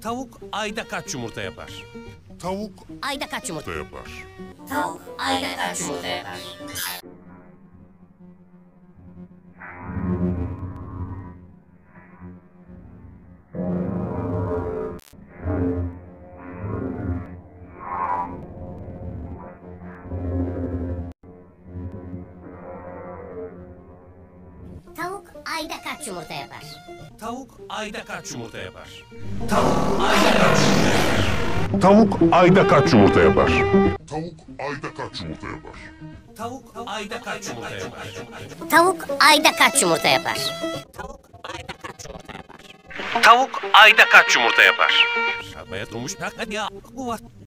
Tavuk ayda kaç yumurta yapar? Tavuk Ayda kaç yumurta? yapar. Tavuk ayda kaç yumurta yapar? Tavuk ayda kaç yumurta yapar? Tavuk ayda kaç yumurta yapar? Tavuk ayda kaç yumurta yapar? Tavuk ayda kaç yumurta yapar? Tavuk ayda kaç yumurta yapar? Tavuk ayda kaç yumurta yapar? Tavuk ayda kaç yumurta yapar? Şabaya durmuş hadi ya. Bu var.